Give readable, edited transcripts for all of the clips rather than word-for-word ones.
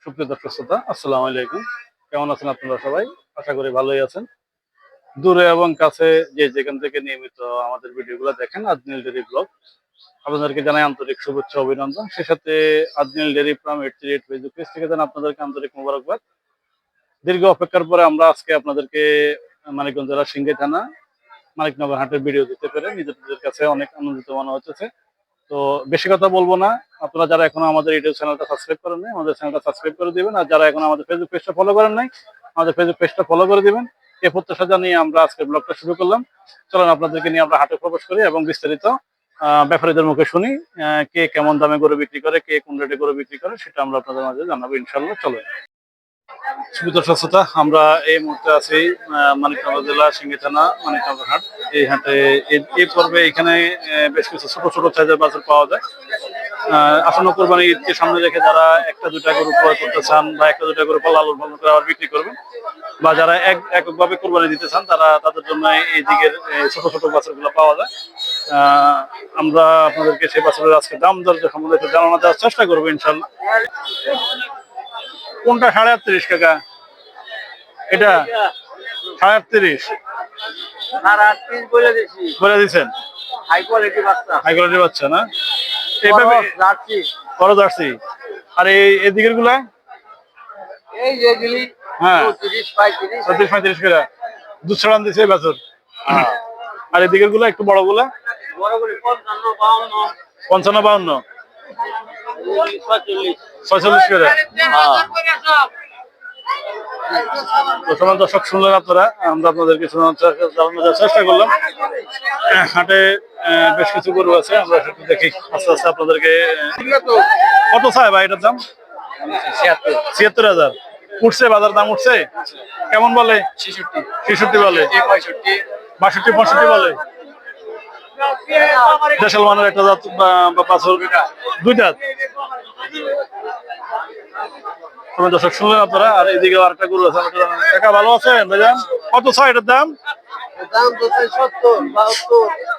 সুপ্রিয় দর্শক শ্রোতা, আসসালামু আলাইকুম। কেমন আছেন আপনারা সবাই? আশা করি ভালোই আছেন। দূরে এবং কাছে যে যেখান থেকে নিয়মিত আমাদের ভিডিওগুলো দেখেন, আজনিল ডেইরি ব্লগ, আপনাদেরকে জানাই আন্তরিক শুভেচ্ছা অভিনন্দন। সে সাথে আজনিল ডেইরি ফার্ম 88 ফেসবুক পেজ থেকে জানাই আপনাদেরকে আন্তরিক মোবারকবাদ। দীর্ঘ অপেক্ষার পরে আমরা আজকে আপনাদেরকে মানিকগঞ্জ জেলার সিংড়া থানা মানিকনগর হাটের ভিডিও দিতে পেরে নিজেদের কাছে অনেক আনন্দিত মনে হচ্ছে। তো বেশি কথা বলবো না, আপনারা যারা এখনো আমাদের ইউটিউব চ্যানেলটা সাবস্ক্রাইব করেন নাই, আমাদের চ্যানেলটা সাবস্ক্রাইব করে দিবেন। আর যারা এখন আমাদের ফেসবুক পেজটা ফলো করেন নাই, আমাদের ফেসবুক পেজটা ফলো করে দিবেন। এই প্রত্যাশা জানিয়ে আমরা আজকের ব্লগটা শুরু করলাম। চলেন আপনাদেরকে নিয়ে আমরা হাটে প্রবেশ করি এবং বিস্তারিত ব্যাপারীদের মুখে শুনি কে কেমন দামে গরু বিক্রি করে, কে কোন রেটে গরু বিক্রি করে, সেটা আমরা আপনাদের মাঝে জানাবো ইনশাল্লাহ। চলেন। সুবিধা স্বচ্ছতা, আমরা এই মুহূর্তে আছি মানিকনগর জেলা সিংড়া থানা মানিকনগর হাট। এই হাটে এই পর্বে এখানে বেশ কিছু ছোট ছোট সাইজের বাছুর পাওয়া যায়। আসন্ন কোরবানি ঈদকে সামনে রেখে যারা একটা দুটা গরু ক্রয় করতে চান বা একটা দুটা গরু লালন পালন করে আবার বিক্রি করবেন, বা যারা এককভাবে কোরবানি দিতে চান, তাদের জন্য এই দিকের ছোট ছোট বাছুরগুলো পাওয়া যায়। আমরা আপনাদেরকে সেই বাছুরের আজকে দাম দর সম্বন্ধে একটু জানানো দেওয়ার চেষ্টা করবো ইনশাল্লাহ। কোনটা 38.5 কাকা? এটা 38.5 বলে দিচ্ছেন। হাই কোয়ালিটি বাচ্চা না, এইভাবে বড় জার্সি। আর এই দিকের গুলা হ্যাঁ 34-35 করে দুধ ছড়ান দিছে বছর। আর এই দিকের গুলা একটু বড় গুলা 55-52 46 করে। বর্তমান দর্শক শুনলেন আপনারা, আমরা আপনাদেরকে জানানোর চেষ্টা করলাম। হাটে বেশ কিছু গরু আছে, আমরা সেটা দেখি আস্তে আস্তে আপনাদেরকে। কত চাই ভাই এটার দাম? 76,000 উঠছে, বাজার দাম উঠছে কেমন বলে? 66 বলে, 62-65 বলে। দেশাল মানের একটা জাত বাছুর, দুইটা। দর্শক শুনলেন আপনারা। আর এদিকে আরেকটা গরু আছে। টাকা ভালো আছেন ভাইজান? কত চাই এটার দাম?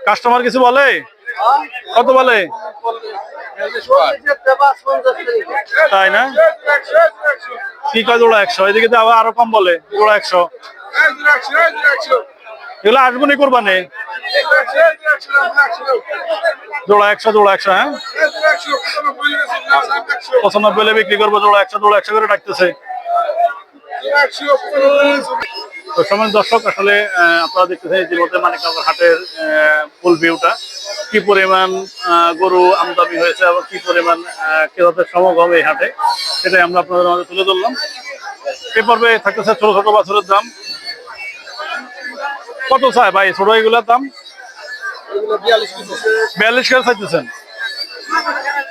কাস্টমার কিছু বলে? কত বলে? তাই না? কি কয় জোড়া 100? এদিকে আবার আরো কম বলে, জোড়া 100। এগুলো আসবো নি কোরবানি? জোড়া 100 হ্যাঁ 95 বিক্রি করবো। জোড়া 100 করে ডাকতেছে। তো সময় দর্শক, আসলে আপনারা দেখতেছেন ইতিমধ্যে মানিকনগর হাটের ফুল ভিউটা, কি পরিমাণ গরু আমদানি হয়েছে এবং কি পরিমাণ ক্রেতাদের সমাগম এই হাটে, সেটাই আমরা আপনাদের মাঝে তুলে ধরলাম। এ পর্বে থাকতেছে ছোট ছোট বাছুরের দাম। কত চাই ভাই ছোট এগুলোর দাম? 42 করে চাইতেছেন।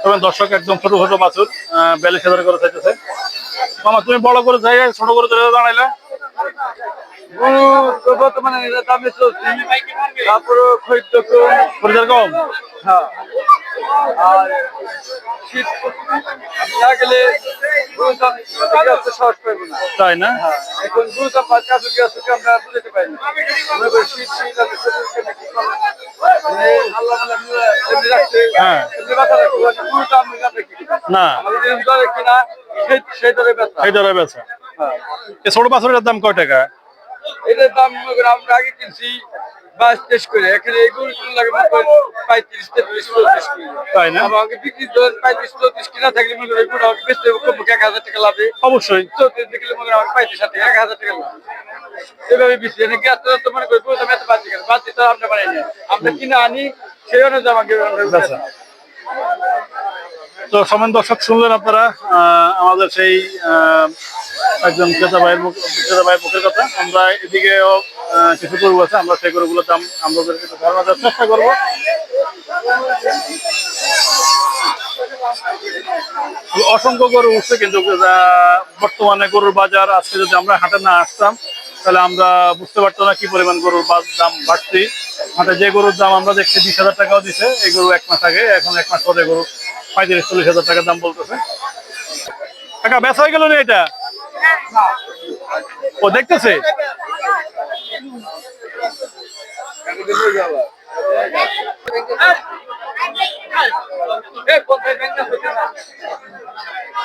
তবে দর্শক একদম ছোট ছোট বাছুর 42,000 করে চাইতেছে। মামা তুমি বড় করে যাই, ছোট করে দাঁড়াইলা বর্তমানে দামে চলছি, তারপরে খরিদার কম। হ্যাঁ, আর শীত না গেলে সাহস পাইব না, তাই না? এখন আমরা বুঝতে পারি না। ছোট বাছুরের দাম কয় টাকা? এটার দাম আমরা আগে কিনছি 22-23 করে, এখানে এগুলো লাগে 35-33 তাই না? আমাকে বিক্রি 35-34 কিনা থাকলে মনে করি এগুলো আমাকে বেচতে 1,000 টাকা লাভে। অবশ্যই 34 দেখলে মনে হয় 35-1,000 টাকা লাভ। এভাবে বিক্রি গ্যাস তো মনে করি দাম এত বাড়ছে কেন? বাড়ছে তো আমরা বানাই না, আমরা কিনে আনি, সেই অনুযায়ী আমাকে। তো সমান দর্শক শুনলেন আপনারা আমাদের সেই একজন ক্রেতা ভাইয়ের মুখের কথা। আমরা এদিকেও কিছু গরু আছে, আমরা সেই গরুগুলোর দাম আমরা ধারণা দেওয়ার চেষ্টা করবো। অসংখ্য গরু উঠছে, কিন্তু বর্তমানে গরুর বাজার আজকে যদি আমরা হাটে না আসতাম তাহলে আমরা বুঝতে পারতাম না কি পরিমাণ গরুর দাম বাড়তি। হাটে যে গরুর দাম আমরা দেখছি 20,000 টাকাও দিছে এই গরু 1 মাস আগে, এখন 1 মাস পরে গরু 35-40,000 টাকার দাম বলতেছে। টাকা বেচা হয়ে গেল না এটা? ও দেখতেছে।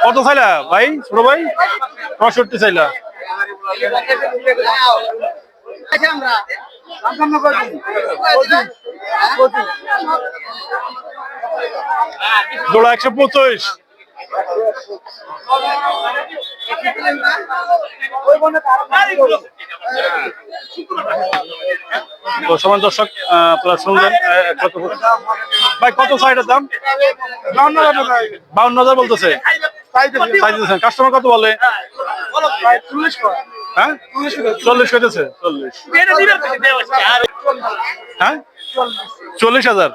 কত চাইলা ভাই, ছোট ভাই? 65 চাইলা। জোড়া 125। তো সমান দর্শক, আপনারা শুনলেন কত ভাই, কত সাইডের দাম? 52,000 বলতেছে। কাস্টমার কত বলে? হ্যাঁ, 40 কইতেছে। 40, হ্যাঁ 40,000।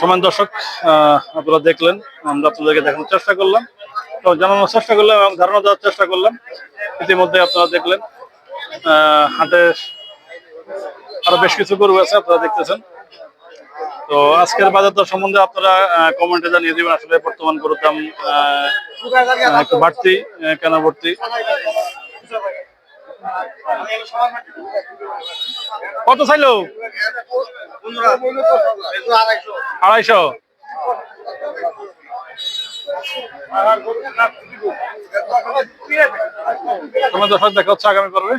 সমান দর্শক, আপনারা দেখলেন, আমরা আপনাদেরকে দেখানোর চেষ্টা করলাম, তো জানানোর চেষ্টা করলাম এবং ধারণা দেওয়ার চেষ্টা করলাম। ইতিমধ্যে আপনারা দেখলেন হাটে আরো বেশ কিছু গরু আছে, আপনারা দেখতেছেন। তো আজকের বাজার দর সম্বন্ধে আপনারা কমেন্টে জানিয়ে দিবেন। আসলে বর্তমান গরুর দাম একটু বাড়তি, কেন বাড়তি? কত চাইলো? 250। তোমার দর্শক দেখা হচ্ছে আগামী পর্বে।